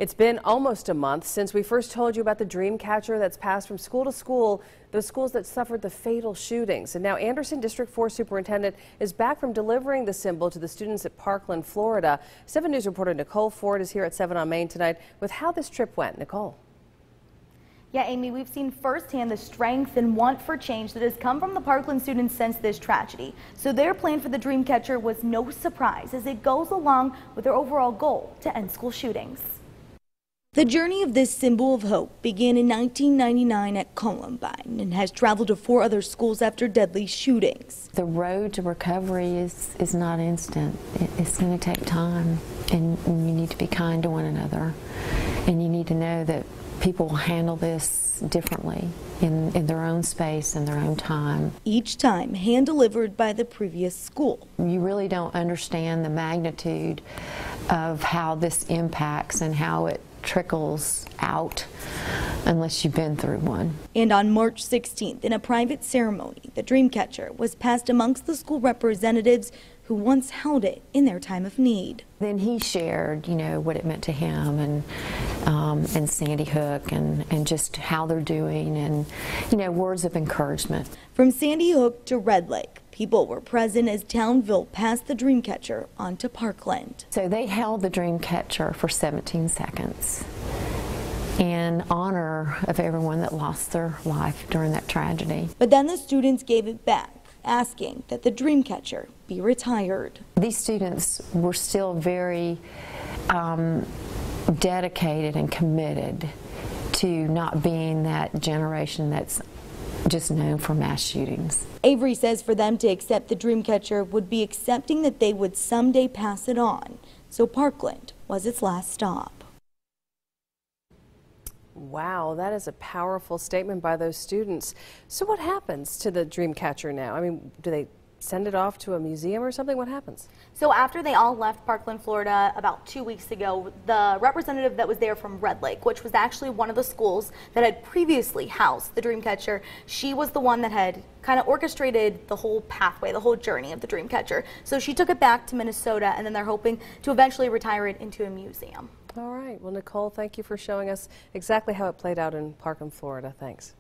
It's been almost a month since we first told you about the Dreamcatcher that's passed from school to school, those schools that suffered the fatal shootings. And now Anderson District 4 Superintendent is back from delivering the symbol to the students at Parkland, Florida. 7 News reporter Nicole Ford is here at 7 on Main tonight with how this trip went. Nicole. Yeah, Amy, we've seen firsthand the strength and want for change that has come from the Parkland students since this tragedy. So their plan for the Dreamcatcher was no surprise, as it goes along with their overall goal to end school shootings. The journey of this symbol of hope began in 1999 at Columbine and has traveled to 4 other schools after deadly shootings. The road to recovery is not instant. It's going to take time, and you need to be kind to one another, and you need to know that people will handle this differently in their own space and their own time. Each time hand-delivered by the previous school. You really don't understand the magnitude of how this impacts and how it trickles out unless you've been through one. And on March 16th, in a private ceremony, the Dreamcatcher was passed amongst the school representatives who once held it in their time of need. Then he shared, what it meant to him and Sandy Hook and just how they're doing and, words of encouragement. From Sandy Hook to Red Lake, people were present as Townville passed the Dreamcatcher onto Parkland. So they held the Dreamcatcher for 17 seconds in honor of everyone that lost their life during that tragedy. But then the students gave it back, asking that the Dreamcatcher be retired. These students were still very dedicated and committed to not being that generation that's just known for mass shootings. Avery says for them to accept the Dreamcatcher would be accepting that they would someday pass it on. So Parkland was its last stop. Wow, that is a powerful statement by those students. So what happens to the Dreamcatcher now? I mean, do they send it off to a museum or something? What happens? So after they all left Parkland, Florida about 2 weeks ago, the representative that was there from Red Lake, which was actually one of the schools that had previously housed the Dreamcatcher, she was the one that had kind of orchestrated the whole pathway, the whole journey of the Dreamcatcher. So she took it back to Minnesota, and then they're hoping to eventually retire it into a museum. All right. Well, Nicole, thank you for showing us exactly how it played out in Parkland, Florida. Thanks.